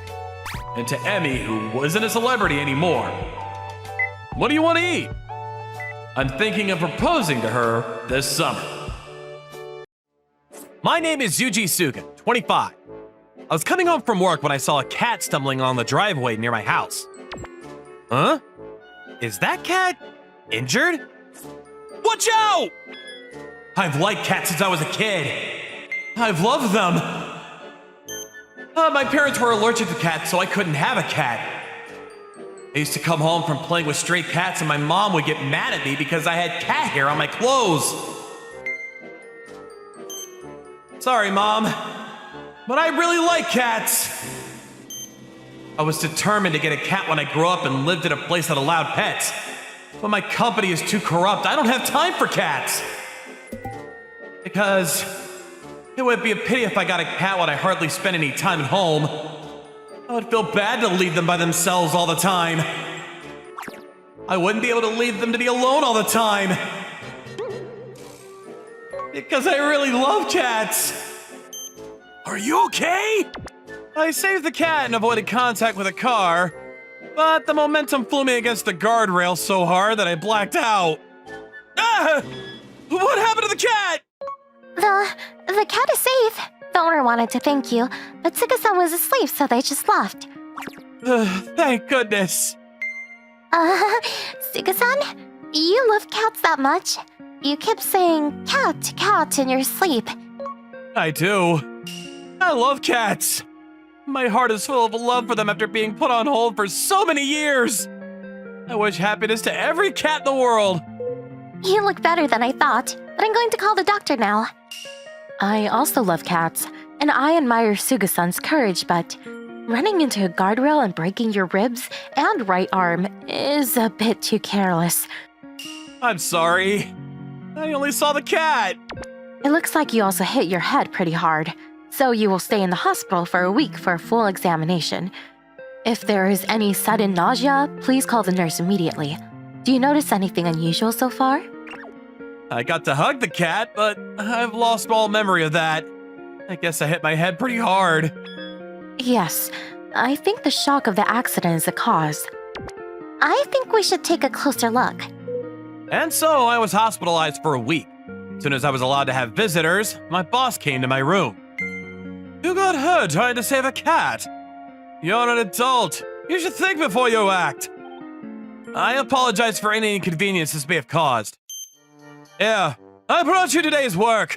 And to Emmy, who wasn't a celebrity anymore, what do you want to eat? I'm thinking of proposing to her this summer. My name is Yuji Suga, 25. I was coming home from work when I saw a cat stumbling along the driveway near my house. Huh? Is that cat injured? Watch out! I've liked cats since I was a kid. I've loved them. My parents were allergic to cats, so I couldn't have a cat. I used to come home from playing with stray cats and my mom would get mad at me because I had cat hair on my clothes. Sorry, Mom, but I really like cats. I was determined to get a cat when I grew up and lived at a place that allowed pets. But my company is too corrupt. I don't have time for cats. Because it would be a pity if I got a cat when I hardly spend any time at home. I would feel bad to leave them by themselves all the time. I wouldn't be able to leave them to be alone all the time. Because I really love cats. Are you okay? I saved the cat and avoided contact with a car, but the momentum flew me against the guardrail so hard that I blacked out. Ah! What happened to the cat? The cat is safe. The owner wanted to thank you, but Suga-san was asleep, so they just left. Thank goodness. Suga-san? You love cats that much? You kept saying cat, cat in your sleep. I do. I love cats. My heart is full of love for them after being put on hold for so many years. I wish happiness to every cat in the world. You look better than I thought, but I'm going to call the doctor now. I also love cats, and I admire Suga-san's courage, but running into a guardrail and breaking your ribs and right arm is a bit too careless. I'm sorry. I only saw the cat. It looks like you also hit your head pretty hard, so you will stay in the hospital for a week for a full examination. If there is any sudden nausea, please call the nurse immediately. Do you notice anything unusual so far? I got to hug the cat, but I've lost all memory of that. I guess I hit my head pretty hard. Yes, I think the shock of the accident is the cause. I think we should take a closer look. And so I was hospitalized for a week. As soon as I was allowed to have visitors, my boss came to my room. You got hurt trying to save a cat. You're an adult. You should think before you act. I apologize for any inconvenience this may have caused. Yeah, I brought you today's work.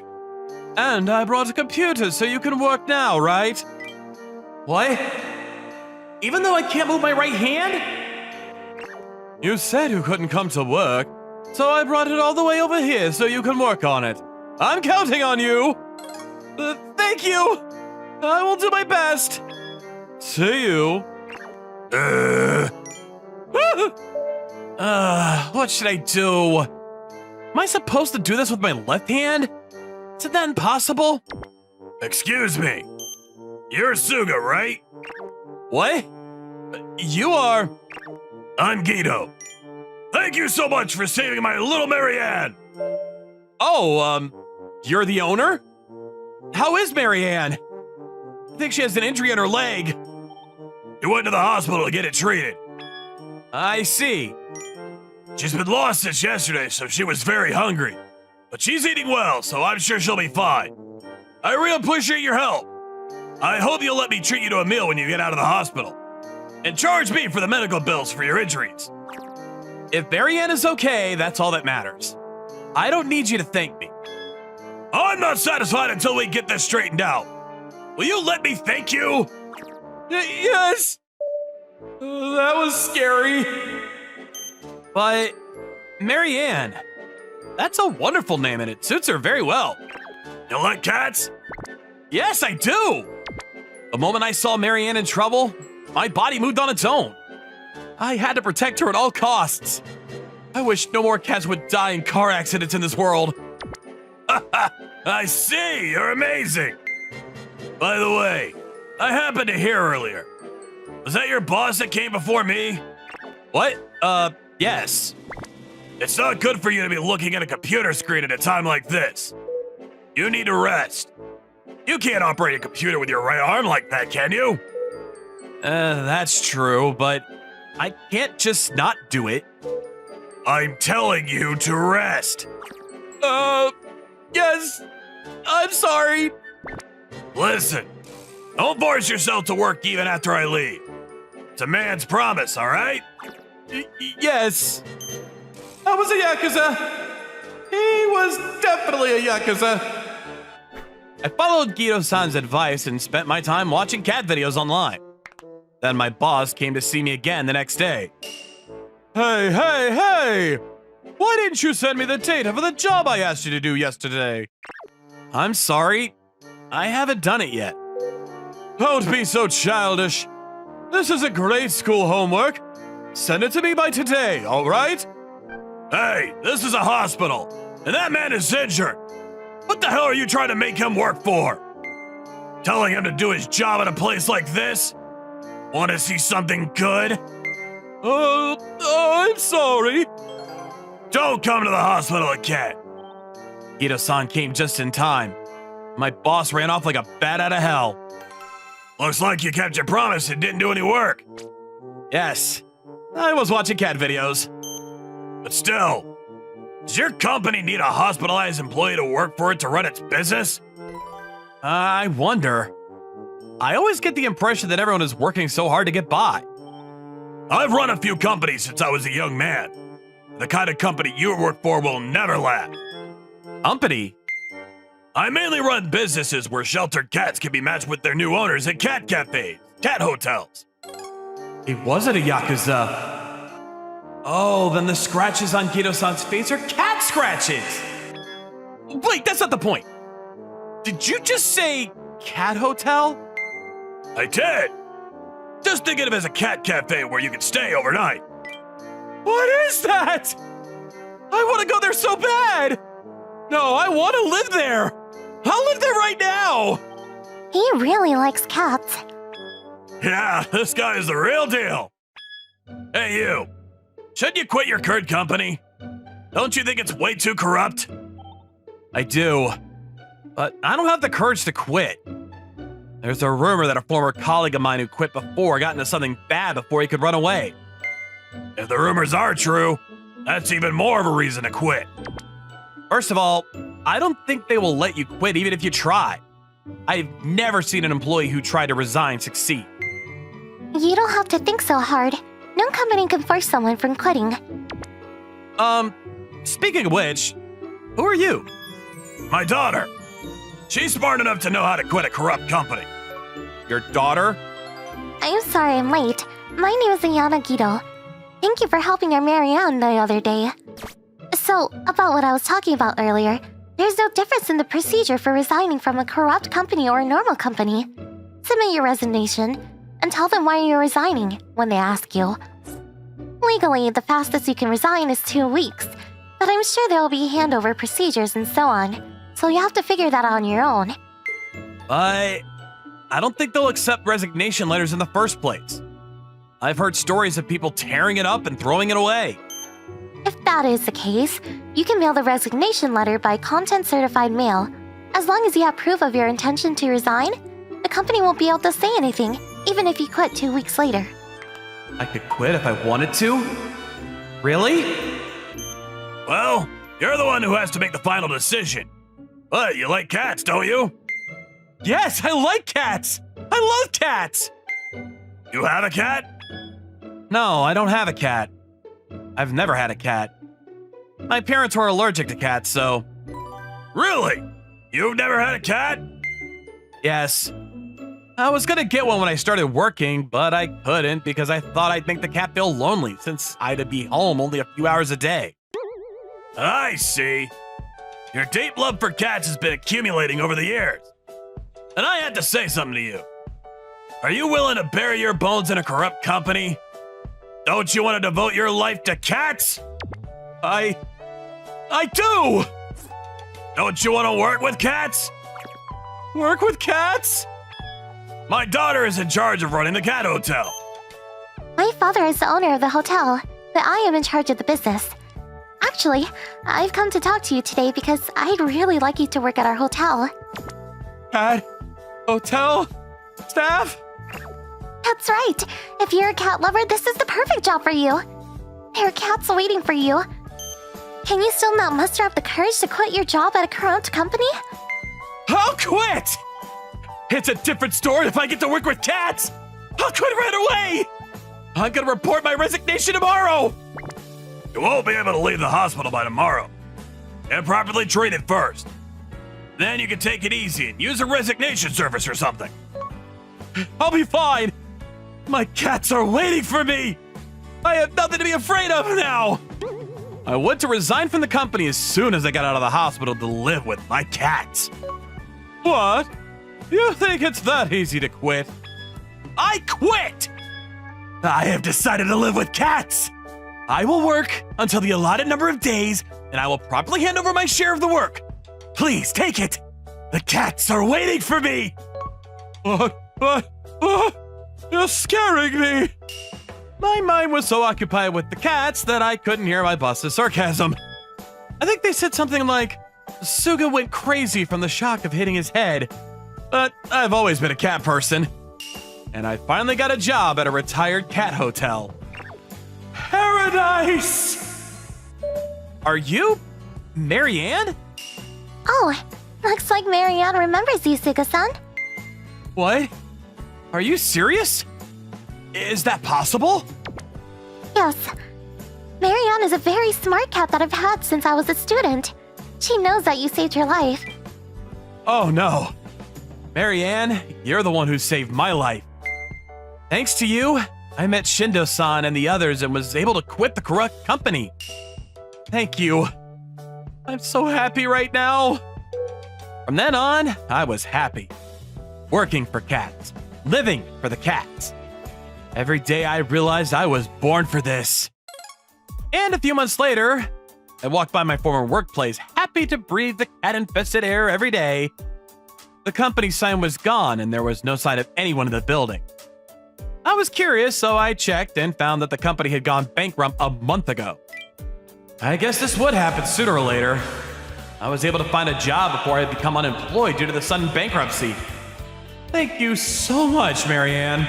And I brought a computer so you can work now, right? What? Even though I can't move my right hand? You said you couldn't come to work, so I brought it all the way over here so you can work on it. I'm counting on you. Thank you. I will do my best. See you. What should I do? Am I supposed to do this with my left hand? Isn't that impossible? Excuse me. You're Suga, right? What? You are... I'm Guido. Thank you so much for saving my little Marianne. Oh, you're the owner? How is Marianne? I think she has an injury on her leg. You went to the hospital to get it treated. I see. She's been lost since yesterday, so she was very hungry. But she's eating well, so I'm sure she'll be fine. I really appreciate your help. I hope you'll let me treat you to a meal when you get out of the hospital. And charge me for the medical bills for your injuries. If Marianne is okay, that's all that matters. I don't need you to thank me. I'm not satisfied until we get this straightened out. Will you let me thank you? Yes. That was scary. But Marianne, that's a wonderful name and it suits her very well. You like cats? Yes, I do. The moment I saw Marianne in trouble, my body moved on its own. I had to protect her at all costs. I wish no more cats would die in car accidents in this world. I see, you're amazing. By the way, I happened to hear earlier. Was that your boss that came before me? What? Yes. It's not good for you to be looking at a computer screen at a time like this. You need to rest. You can't operate a computer with your right arm like that, can you? That's true, but I can't just not do it. I'm telling you to rest. Yes. I'm sorry. Listen, don't force yourself to work even after I leave. It's a man's promise, all right? Yes. I was a Yakuza. He was definitely a Yakuza. I followed Guido-san's advice and spent my time watching cat videos online. Then my boss came to see me again the next day. Hey! Why didn't you send me the data for the job I asked you to do yesterday? I'm sorry. I haven't done it yet. Don't be so childish. This is a great school homework. Send it to me by today, all right? Hey, this is a hospital, and that man is injured. What the hell are you trying to make him work for? Telling him to do his job at a place like this? Want to see something good? I'm sorry. Don't come to the hospital again. Guido-san came just in time. My boss ran off like a bat out of hell. Looks like you kept your promise and didn't do any work. Yes, I was watching cat videos. But still, does your company need a hospitalized employee to work for it to run its business? I wonder. I always get the impression that everyone is working so hard to get by. I've run a few companies since I was a young man. The kind of company you work for will never last. Company? I mainly run businesses where sheltered cats can be matched with their new owners at cat cafes, cat hotels. He was at a Yakuza. Oh, then the scratches on Kido-san's face are cat scratches! Wait, that's not the point. Did you just say cat hotel? I did. Just think of it as a cat cafe where you can stay overnight. What is that? I want to go there so bad. No, I want to live there. I'll live there right now. He really likes cats. Yeah, this guy is the real deal. Hey, you. Shouldn't you quit your current company? Don't you think it's way too corrupt? I do, but I don't have the courage to quit. There's a rumor that a former colleague of mine who quit before got into something bad before he could run away. If the rumors are true, that's even more of a reason to quit. First of all, I don't think they will let you quit even if you try. I've never seen an employee who tried to resign succeed. You don't have to think so hard. No company can force someone from quitting. Speaking of which, who are you? My daughter. She's smart enough to know how to quit a corrupt company. Your daughter? I'm sorry I'm late. My name is Ayana Guido. Thank you for helping our Marianne the other day. So, about what I was talking about earlier, there's no difference in the procedure for resigning from a corrupt company or a normal company. Submit your resignation and tell them why you're resigning when they ask you. Legally, the fastest you can resign is 2 weeks, but I'm sure there will be handover procedures and so on, so you have to figure that out on your own. I don't think they'll accept resignation letters in the first place. I've heard stories of people tearing it up and throwing it away. If that is the case, you can mail the resignation letter by content-certified mail. As long as you have proof of your intention to resign, the company won't be able to say anything, even if you quit 2 weeks later. I could quit if I wanted to? Really? Well, you're the one who has to make the final decision. But you like cats, don't you? Yes, I like cats! I love cats! You have a cat? No, I don't have a cat. I've never had a cat. My parents were allergic to cats, so... Really? You've never had a cat? Yes. I was gonna get one when I started working, but I couldn't because I thought I'd make the cat feel lonely since I'd be home only a few hours a day. I see. Your deep love for cats has been accumulating over the years. And I had to say something to you. Are you willing to bury your bones in a corrupt company? Don't you want to devote your life to cats? I do! Don't you want to work with cats? Work with cats? My daughter is in charge of running the cat hotel. My father is the owner of the hotel, but I am in charge of the business. Actually, I've come to talk to you today because I'd really like you to work at our hotel. Cat? Hotel? Staff? That's right. If you're a cat lover, this is the perfect job for you. There are cats waiting for you. Can you still not muster up the courage to quit your job at a corrupt company? I'll quit! It's a different story if I get to work with cats! I'll quit right away! I'm gonna report my resignation tomorrow! You won't be able to leave the hospital by tomorrow. Get properly treated first. Then you can take it easy and use a resignation service or something. I'll be fine! My cats are waiting for me! I have nothing to be afraid of now! I went to resign from the company as soon as I got out of the hospital to live with my cats. What? You think it's that easy to quit? I quit! I have decided to live with cats! I will work until the allotted number of days, and I will promptly hand over my share of the work. Please take it! The cats are waiting for me! What? You're scaring me! My mind was so occupied with the cats that I couldn't hear my boss's sarcasm. I think they said something like, Suga went crazy from the shock of hitting his head. But I've always been a cat person. And I finally got a job at a retired cat hotel. Paradise! Are you Marianne? Oh, Looks like Marianne remembers you, Suga-san. What? Are you serious? Is that possible? Yes. Marianne is a very smart cat that I've had since I was a student. She knows that you saved your life. Oh no. Marianne, you're the one who saved my life. Thanks to you, I met Shindo-san and the others and was able to quit the corrupt company. Thank you. I'm so happy right now. From then on, I was happy. Working for cats. Living for the cats. Every day I realized I was born for this. And a few months later, I walked by my former workplace, happy to breathe the cat-infested air every day. The company sign was gone and there was no sign of anyone in the building. I was curious, so I checked and found that the company had gone bankrupt a month ago. I guess this would happen sooner or later. I was able to find a job before I had become unemployed due to the sudden bankruptcy. Thank you so much, Marianne.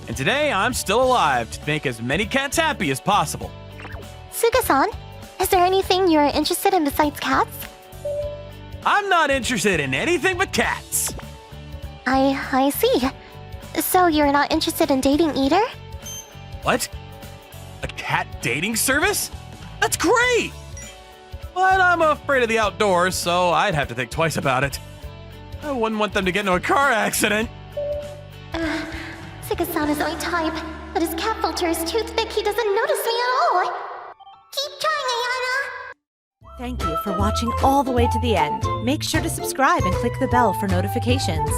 And today, I'm still alive to make as many cats happy as possible. Suga-san, is there anything you're interested in besides cats? I'm not interested in anything but cats. I see. So you're not interested in dating either? What? A cat dating service? That's great! But I'm afraid of the outdoors, so I'd have to think twice about it. I wouldn't want them to get into a car accident. Suga-san is my type, but his cat filter is too thick, he doesn't notice me at all. Keep trying, Ayana! Thank you for watching all the way to the end. Make sure to subscribe and click the bell for notifications.